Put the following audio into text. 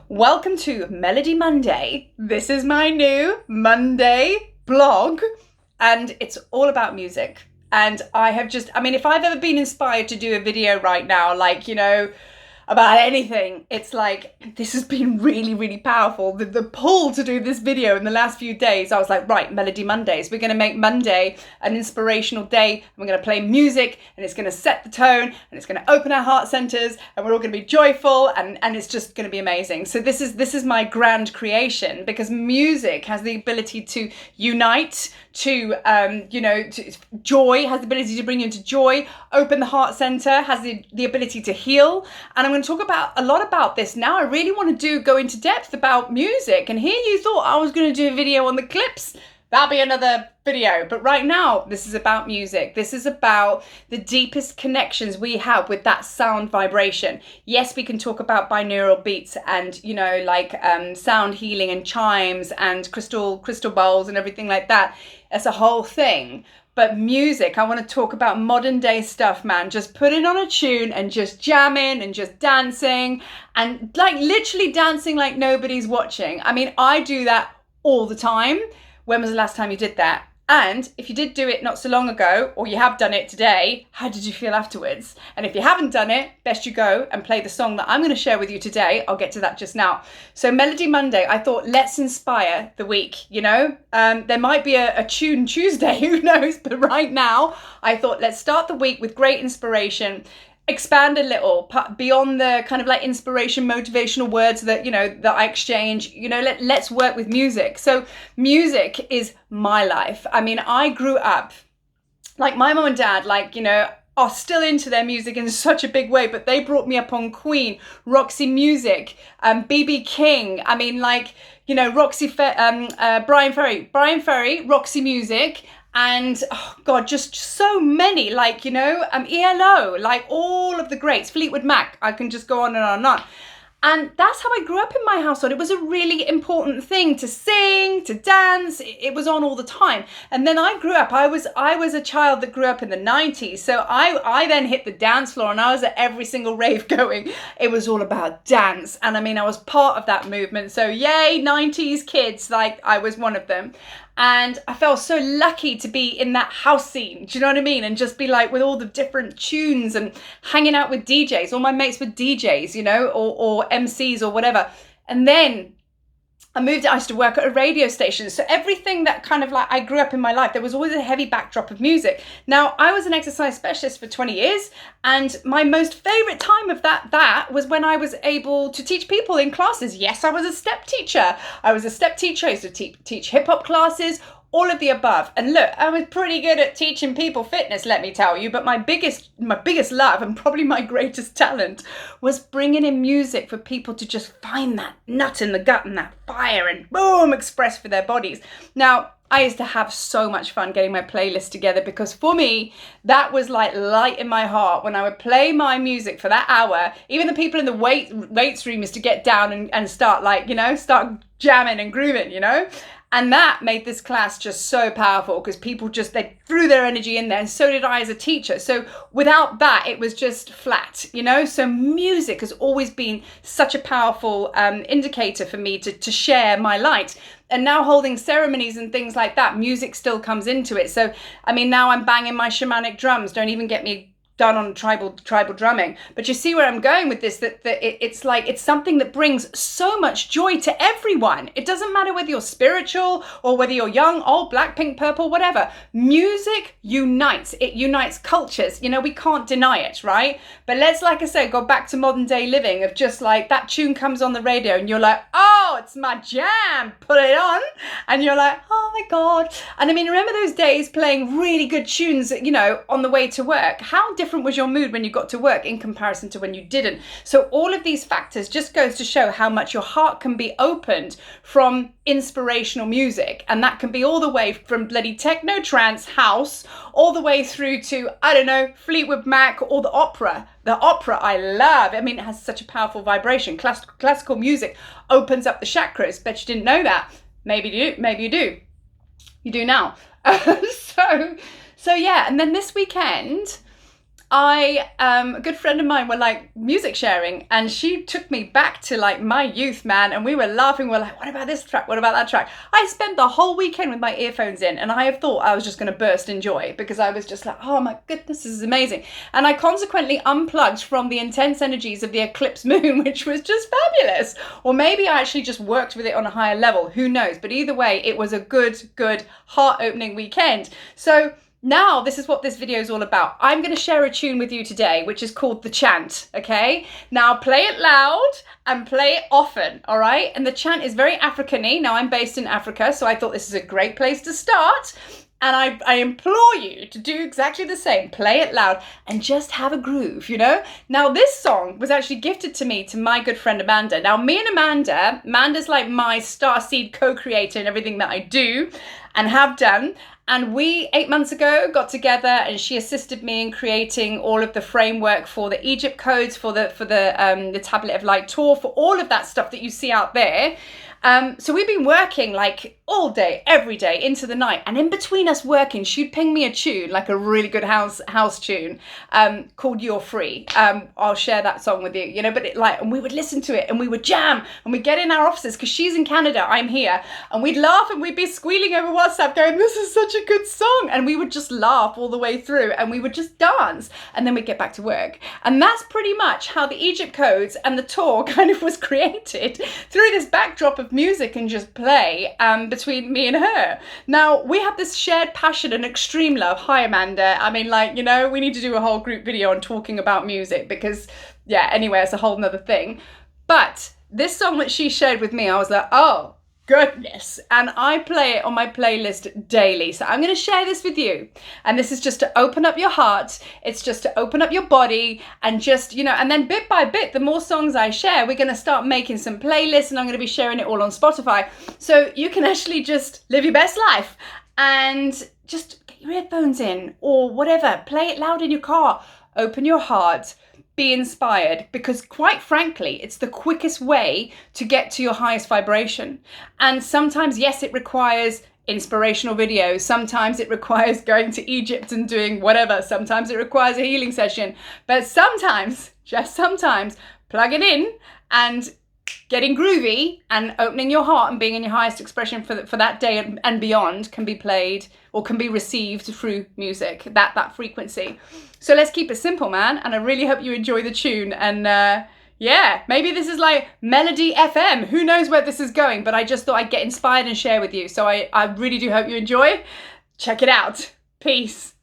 Welcome to Melody Monday. This is my new Monday blog, and it's all about music. And if I've ever been inspired to do a video right now, about anything, it's like, this has been really, really powerful. The pull to do this video in the last few days, I was like, right, Melody Mondays. We're going to make Monday an inspirational day. And we're going to play music, and it's going to set the tone, and it's going to open our heart centers, and we're all going to be joyful, and it's just going to be amazing. So this is my grand creation, because music has the ability to unite, to joy, has the ability to bring you into joy, open the heart center, has the ability to heal. And I'm going to talk a lot about this now. I really want to go into depth about music. And here you thought I was going to do a video on the clips. That'll be another video. But right now, this is about music. This is about the deepest connections we have with that sound vibration. Yes, we can talk about binaural beats and, sound healing and chimes and crystal bowls and everything like that. It's a whole thing. But music, I want to talk about modern day stuff, man. Just putting on a tune and just jamming and just dancing and literally dancing like nobody's watching. I mean, I do that all the time. When was the last time you did that? And if you did do it not so long ago, or you have done it today, how did you feel afterwards? And if you haven't done it, best you go and play the song that I'm going to share with you today. I'll get to that just now. So Melody Monday, I thought, let's inspire the week, There might be a tune Tuesday, who knows? But right now, I thought, let's start the week with great inspiration. Expand a little beyond the kind of inspiration, motivational words that I exchange. Let's work with music. So music is my life. I mean, I grew up my mum and dad, are still into their music in such a big way, but they brought me up on Queen, Roxy Music, BB King. I mean, Brian Ferry, Roxy Music. And oh God, just so many, ELO, all of the greats, Fleetwood Mac, I can just go on and on and on. And that's how I grew up in my household. It was a really important thing to sing, to dance. It was on all the time. And then I grew up, I was a child that grew up in the 90s. So I then hit the dance floor, and I was at every single rave going. It was all about dance. And I mean, I was part of that movement. So yay, 90s kids, I was one of them. And I felt so lucky to be in that house scene. Do you know what I mean? And just be with all the different tunes and hanging out with DJs. All my mates were DJs, or MCs or whatever. And then I used to work at a radio station. So everything that kind of I grew up in my life, there was always a heavy backdrop of music. Now, I was an exercise specialist for 20 years. And my most favorite time of that was when I was able to teach people in classes. Yes, I was a step teacher. I used to teach hip hop classes, all of the above. And look, I was pretty good at teaching people fitness, let me tell you. But my biggest love, and probably my greatest talent, was bringing in music for people to just find that nut in the gut and that fire and boom, express for their bodies. Now, I used to have so much fun getting my playlist together, because for me, that was like light in my heart when I would play my music for that hour. Even the people in the weights room used to get down and start start jamming and grooving, And that made this class just so powerful, because people they threw their energy in there, and so did I as a teacher. So without that, it was just flat, So music has always been such a powerful indicator for me to share my light. And now holding ceremonies and things like that, music still comes into it. So, I mean, now I'm banging my shamanic drums. Don't even get me done on tribal drumming. But you see where I'm going with this, that it's something that brings so much joy to everyone. It doesn't matter whether you're spiritual or whether you're young, old, black, pink, purple, whatever. Music unites. It unites cultures. We can't deny it, right? But let's, like I say, go back to modern day living of just that tune comes on the radio and you're like, oh, it's my jam, put it on. And you're like, oh my God. And I mean, remember those days playing really good tunes, on the way to work? How different was your mood when you got to work in comparison to when you didn't? So all of these factors just goes to show how much your heart can be opened from inspirational music. And that can be all the way from bloody techno, trance, house, all the way through to, I don't know, Fleetwood Mac or the opera. The opera I love. I mean, it has such a powerful vibration. Classical music opens up the chakras. Bet you didn't know that. Maybe you do. Maybe you do. You do now. So yeah. And then this weekend, a good friend of mine were like music sharing, and she took me back to like my youth, man, and we were laughing. We're like, what about this track? What about that track? I spent the whole weekend with my earphones in, and I have thought I was just going to burst in joy because I was just like, oh my goodness, this is amazing. And I consequently unplugged from the intense energies of the eclipse moon, which was just fabulous. Or maybe I actually just worked with it on a higher level, who knows? But either way, it was a good heart-opening weekend. So now, this is what this video is all about. I'm going to share a tune with you today, which is called the Chant, okay? Now, play it loud and play it often, all right? And the chant is very African-y. Now, I'm based in Africa, so I thought this is a great place to start. And I implore you to do exactly the same. Play it loud and just have a groove, you know? Now, this song was actually gifted to me to my good friend Amanda. Now, me and Amanda's like my starseed co-creator in everything that I do and have done. And we, 8 months ago, got together and she assisted me in creating all of the framework for the Egypt codes, for the Tablet of Light tour, for all of that stuff that you see out there. So we've been working like all day, every day, into the night. And in between us working, she'd ping me a tune, like a really good house tune, called You're Free. I'll share that song with you, you know, but and we would listen to it and we would jam and we'd get in our offices because she's in Canada, I'm here. And we'd laugh and we'd be squealing over WhatsApp going, this is such a good song. And we would just laugh all the way through and we would just dance and then we'd get back to work. And that's pretty much how the Egypt codes and the tour kind of was created, through this backdrop of music and just play between me and her. Now, we have this shared passion and extreme love. Hi, Amanda. I mean, like, you know, we need to do a whole group video on talking about music because, yeah, anyway, it's a whole nother thing. But this song that she shared with me, I was like, oh, goodness. And I play it on my playlist daily. So I'm going to share this with you. And this is just to open up your heart. It's just to open up your body and just, you know, and then bit by bit, the more songs I share, we're going to start making some playlists and I'm going to be sharing it all on Spotify. So you can actually just live your best life and just get your earphones in or whatever. Play it loud in your car. Open your heart. Be inspired, because quite frankly, it's the quickest way to get to your highest vibration. And sometimes, yes, it requires inspirational videos. Sometimes it requires going to Egypt and doing whatever. Sometimes it requires a healing session. But sometimes, just sometimes, plug it in and getting groovy and opening your heart and being in your highest expression for that day and beyond can be played or can be received through music, that frequency. So let's keep it simple, man. And I really hope you enjoy the tune. And yeah, maybe this is like Melody FM. Who knows where this is going? But I just thought I'd get inspired and share with you. So I really do hope you enjoy. Check it out. Peace.